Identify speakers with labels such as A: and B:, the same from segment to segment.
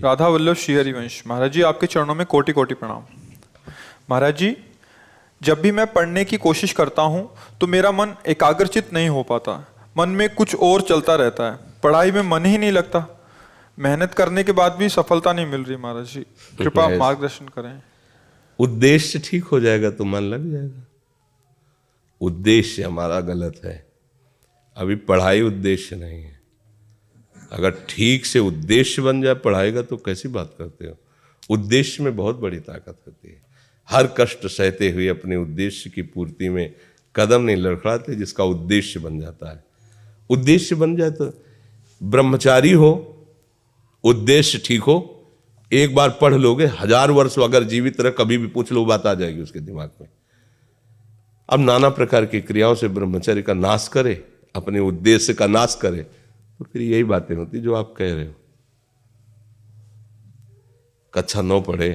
A: राधा वल्लभ श्री हरिवंश। महाराज जी, आपके चरणों में कोटि कोटि प्रणाम। महाराज जी, जब भी मैं पढ़ने की कोशिश करता हूँ तो मेरा मन एकाग्रचित नहीं हो पाता, मन में कुछ और चलता रहता है, पढ़ाई में मन ही नहीं लगता। मेहनत करने के बाद भी सफलता नहीं मिल रही। महाराज जी, कृपा मार्गदर्शन करें।
B: उद्देश्य ठीक हो जाएगा तो मन लग जाएगा। उद्देश्य हमारा गलत है, अभी पढ़ाई उद्देश्य नहीं है। अगर ठीक से उद्देश्य बन जाए पढ़ाई का तो कैसी बात करते हो। उद्देश्य में बहुत बड़ी ताकत होती है। हर कष्ट सहते हुए अपने उद्देश्य की पूर्ति में कदम नहीं लड़खड़ाते, जिसका उद्देश्य बन जाता है। उद्देश्य बन जाए तो ब्रह्मचारी हो, उद्देश्य ठीक हो, एक बार पढ़ लोगे, 1000 वर्ष अगर जीवित रह कभी भी पूछ लो बात आ जाएगी उसके दिमाग में। अब नाना प्रकार की क्रियाओं से ब्रह्मचर्य का नाश करे, अपने उद्देश्य का नाश करे, तो फिर यही बातें होती जो आप कह रहे हो। कक्षा 9 पढ़े,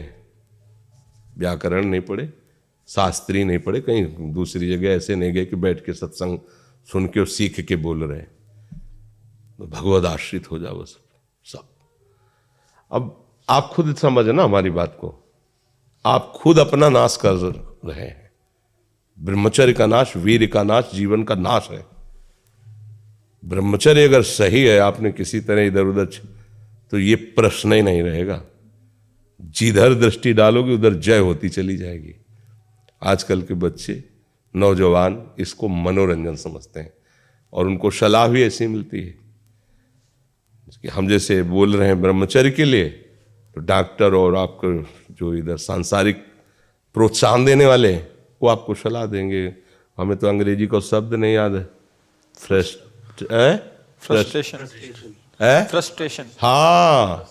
B: व्याकरण नहीं पढ़े, शास्त्री नहीं पढ़े, कहीं दूसरी जगह ऐसे नहीं गए कि बैठ के सत्संग सुन के और सीख के बोल रहे हैं, तो भगवद आश्रित हो जाओ सब। अब आप खुद समझ ना हमारी बात को, आप खुद अपना नाश कर रहे हैं। ब्रह्मचर्य का नाश वीर का नाश, जीवन का नाश है। ब्रह्मचर्य अगर सही है, आपने किसी तरह इधर उधर, तो ये प्रश्न ही नहीं रहेगा। जिधर दृष्टि डालोगे उधर जय होती चली जाएगी। आजकल के बच्चे नौजवान इसको मनोरंजन समझते हैं और उनको सलाह भी ऐसी मिलती है कि हम जैसे बोल रहे हैं ब्रह्मचर्य के लिए, तो डॉक्टर और आपको जो इधर सांसारिक प्रोत्साहन देने वाले हैं वो आपको सलाह देंगे। हमें तो अंग्रेजी का शब्द नहीं याद है,
A: फ्रस्ट्रेशन।
B: हाँ,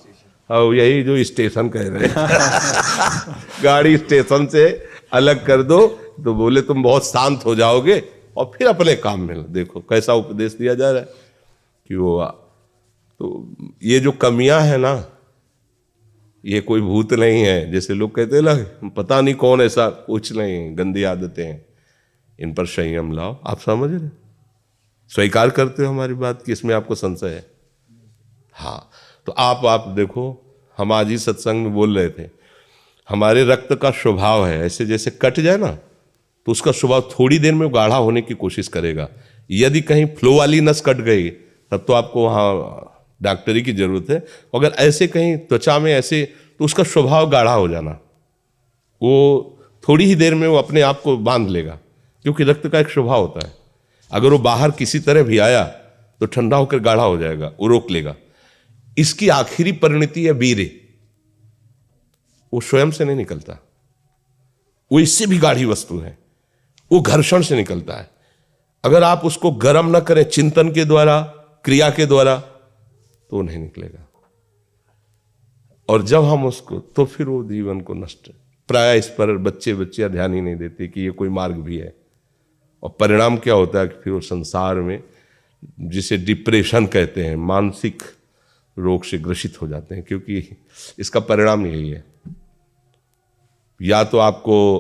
B: यही जो स्टेशन कह रहे हैं गाड़ी स्टेशन से अलग कर दो तो बोले तुम बहुत शांत हो जाओगे और फिर अपने काम में। देखो कैसा उपदेश दिया जा रहा है कि वो, तो ये जो कमियां है ना, ये कोई भूत नहीं है जैसे लोग कहते हैं ना, पता नहीं कौन, ऐसा कुछ नहीं, गंदी आदतें हैं, इन पर संयम लाओ। आप समझ रहे, स्वीकार करते हो हमारी बात कि इसमें आपको संशय है? हाँ, तो आप देखो, हम आज ही सत्संग में बोल रहे थे, हमारे रक्त का स्वभाव है ऐसे, जैसे कट जाए ना तो उसका स्वभाव थोड़ी देर में गाढ़ा होने की कोशिश करेगा। यदि कहीं फ्लो वाली नस कट गई तब तो आपको वहाँ डॉक्टरी की जरूरत है। अगर ऐसे कहीं त्वचा में ऐसे, तो उसका स्वभाव गाढ़ा हो जाना, वो थोड़ी ही देर में वो अपने आप को बांध लेगा, क्योंकि रक्त का एक स्वभाव होता है। अगर वो बाहर किसी तरह भी आया तो ठंडा होकर गाढ़ा हो जाएगा, वो रोक लेगा। इसकी आखिरी परिणति है वीर्य, वो स्वयं से नहीं निकलता, वो इससे भी गाढ़ी वस्तु है, वो घर्षण से निकलता है। अगर आप उसको गर्म न करें चिंतन के द्वारा, क्रिया के द्वारा, तो नहीं निकलेगा। और जब हम उसको, तो फिर वो जीवन को नष्ट, प्राय इस पर बच्चे ध्यान ही नहीं देते कि ये कोई मार्ग भी है। और परिणाम क्या होता है कि फिर वो संसार में, जिसे डिप्रेशन कहते हैं, मानसिक रोग से ग्रसित हो जाते हैं, क्योंकि इसका परिणाम यही है। या तो आपको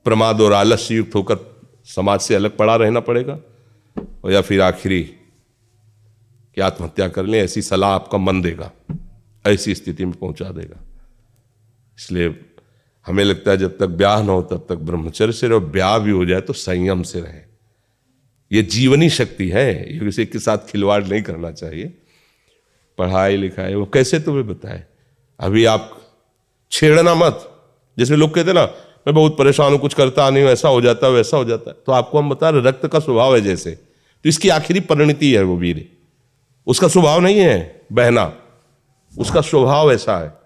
B: प्रमाद और आलस्य युक्त होकर समाज से अलग पड़ा रहना पड़ेगा, और या फिर आखिरी कि आत्महत्या कर लें, ऐसी सलाह आपका मन देगा, ऐसी स्थिति में पहुंचा देगा। इसलिए हमें लगता है जब तक ब्याह न हो तब तक ब्रह्मचर्य से रहो, ब्याह भी हो जाए तो संयम से रहे। ये जीवनी शक्ति है, ये किसी के साथ खिलवाड़ नहीं करना चाहिए। पढ़ाई लिखाई वो कैसे तुम्हें बताए, अभी आप छेड़ना मत। जैसे लोग कहते ना, मैं बहुत परेशान हूं, कुछ करता नहीं हूं, ऐसा हो जाता है वैसा हो जाता है, तो आपको हम बता रहे रक्त का स्वभाव है जैसे, तो इसकी आखिरी परिणति है वो वीर। उसका स्वभाव नहीं है बहना, उसका स्वभाव ऐसा है,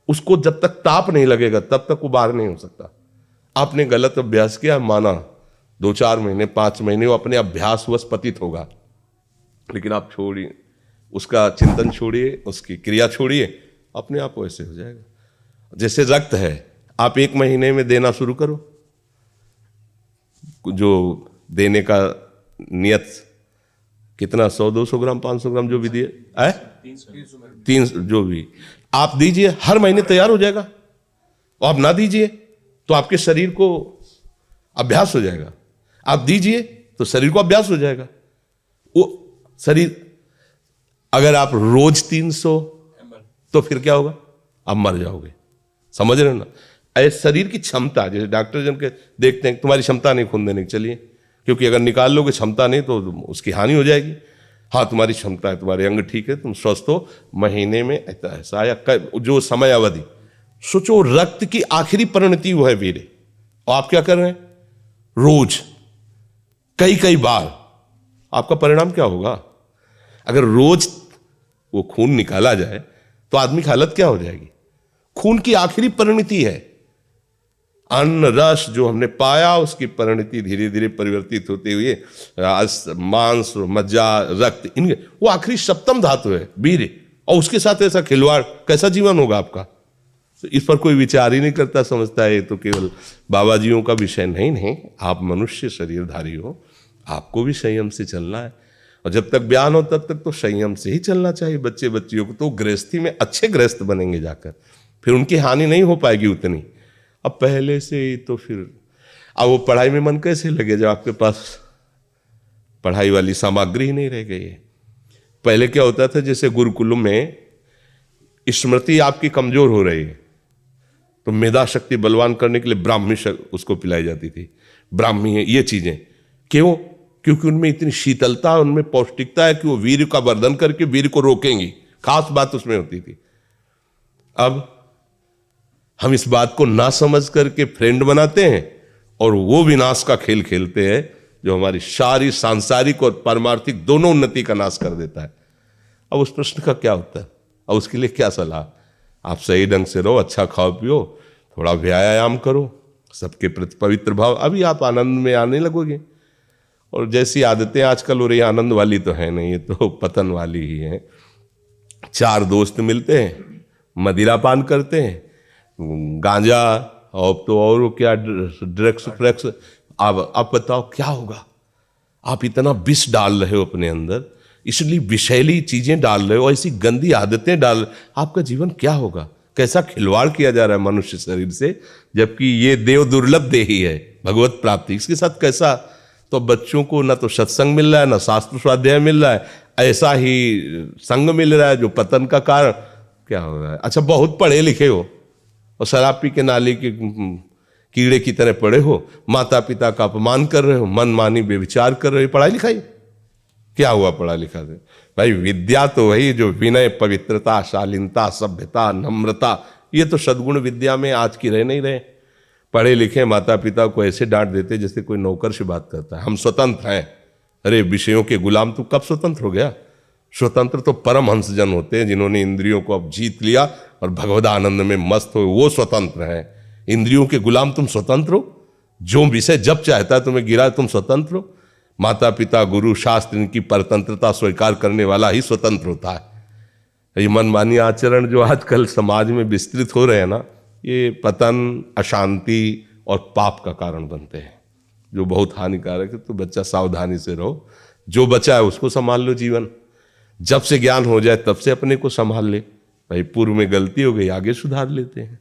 B: उसको जब तक ताप नहीं लगेगा तब तक वो बाहर नहीं हो सकता। आपने गलत अभ्यास किया, माना 2-4 महीने 5 महीने वो अपने अभ्यासवश पतित होगा, लेकिन आप छोड़िए, उसका चिंतन छोड़िए, उसकी क्रिया छोड़िए, अपने आप वैसे हो जाएगा। जैसे रक्त है, आप 1 महीने में देना शुरू करो, जो देने का नियत कितना, 100-200 ग्राम 500 ग्राम जो भी दिए, 300 जो भी आप दीजिए, हर महीने तैयार हो जाएगा। और आप ना दीजिए तो आपके शरीर को अभ्यास हो जाएगा, आप दीजिए तो शरीर को अभ्यास हो जाएगा। वो शरीर, अगर आप रोज 300 तो फिर क्या होगा? आप मर जाओगे। समझ रहे हो ना? ऐसे शरीर की क्षमता, जैसे डॉक्टर जन के देखते हैं तुम्हारी क्षमता नहीं खून देने की, चलिए, क्योंकि अगर निकाल लोगे क्षमता नहीं तो उसकी हानि हो जाएगी। हाँ तुम्हारी क्षमता है, तुम्हारे अंग ठीक है, तुम स्वस्थ हो, महीने में ऐसा या जो समय अवधि सोचो, रक्त की आखिरी परिणति वो है वीर्य, और आप क्या कर रहे हैं? रोज कई कई बार। आपका परिणाम क्या होगा? अगर रोज वो खून निकाला जाए तो आदमी की हालत क्या हो जाएगी? खून की आखिरी परिणति है। अन्न रस जो हमने पाया उसकी परिणति धीरे धीरे परिवर्तित होते हुए मांस, मज्जा, रक्त, इनके वो आखिरी सप्तम धातु है वीर्य, और उसके साथ ऐसा खिलवाड़, कैसा जीवन होगा आपका? तो इस पर कोई विचार ही नहीं करता, समझता है ये तो केवल बाबा जियों का विषय। नहीं, आप मनुष्य शरीरधारी हो, आपको भी संयम से चलना है, और जब तक ज्ञान हो तब तक तो संयम से ही चलना चाहिए। बच्चे बच्चियों को तो गृहस्थी में अच्छे गृहस्थ बनेंगे जाकर, फिर उनकी हानि नहीं हो पाएगी उतनी। अब पहले से ही तो फिर अब वो पढ़ाई में मन कैसे लगे जब आपके पास पढ़ाई वाली सामग्री ही नहीं रह गई है? पहले क्या होता था, जैसे गुरुकुलों में स्मृति आपकी कमजोर हो रही है तो मेधा शक्ति बलवान करने के लिए ब्राह्मी उसको पिलाई जाती थी। ब्राह्मी है ये चीजें, क्यों? क्योंकि उनमें इतनी शीतलता, उनमें पौष्टिकता है कि वो वीर्य का वर्धन करके वीर्य को रोकेंगी। खास बात उसमें होती थी। अब हम इस बात को ना समझ करके फ्रेंड बनाते हैं और वो विनाश का खेल खेलते हैं जो हमारी सारी सांसारिक और पारमार्थिक दोनों उन्नति का नाश कर देता है। अब उस प्रश्न का क्या होता है? अब उसके लिए क्या सलाह? आप सही ढंग से रहो, अच्छा खाओ पियो, थोड़ा व्यायाम करो, सबके प्रति पवित्र भाव, अभी आप आनंद में आने लगोगे। और जैसी आदतें आजकल हो रही, आनंद वाली तो है नहीं, ये तो पतन वाली ही है। 4 दोस्त मिलते हैं, मदिरा पान करते हैं, गांजा और तो और क्या ड्रग्स फ्रग्स। आप बताओ क्या होगा? आप इतना विष डाल रहे हो अपने अंदर, इसलिए विषैली चीजें डाल रहे हो, ऐसी गंदी आदतें डाल, आपका जीवन क्या होगा? कैसा खिलवाड़ किया जा रहा है मनुष्य शरीर से, जबकि ये देव दुर्लभ देही है भगवत प्राप्ति, इसके साथ कैसा? तो बच्चों को ना तो सत्संग मिल रहा है, ना शास्त्र स्वाध्याय मिल रहा है, ऐसा ही संग मिल रहा है जो पतन का कारण क्या हो रहा है। अच्छा, बहुत पढ़े लिखे हो और शराब पी के नाली के कीड़े की तरह पड़े हो, माता पिता का अपमान कर रहे हो, मनमानी बेविचार कर रहे हो, पढ़ाई लिखाई क्या हुआ? पढ़ा लिखा से भाई विद्या तो वही जो विनय, पवित्रता, शालीनता, सभ्यता, नम्रता, ये तो सद्गुण विद्या में आज की रह नहीं रहे। पढ़े लिखे माता पिता को ऐसे डांट देते जैसे कोई नौकर से बात करता है। हम स्वतंत्र हैं। अरे विषयों के गुलाम तू कब स्वतंत्र हो गया? स्वतंत्र तो परमहंस जन होते हैं जिन्होंने इंद्रियों को अब जीत लिया और भगवद आनंद में मस्त हो, वो स्वतंत्र हैं। इंद्रियों के गुलाम तुम स्वतंत्र हो? जो विषय जब चाहता है तुम्हें गिरा, तुम स्वतंत्र हो? माता पिता, गुरु, शास्त्र, इनकी परतंत्रता स्वीकार करने वाला ही स्वतंत्र होता है। ये मनमानी आचरण जो आजकल समाज में विस्तृत हो रहे हैं ना, ये पतन, अशांति और पाप का कारण बनते हैं, जो बहुत हानिकारक है। तो बच्चा सावधानी से रहो, जो बचा है उसको संभाल लो। जीवन जब से ज्ञान हो जाए तब से अपने को संभाल ले। भाई पूर्व में गलती हो गई, आगे सुधार लेते हैं।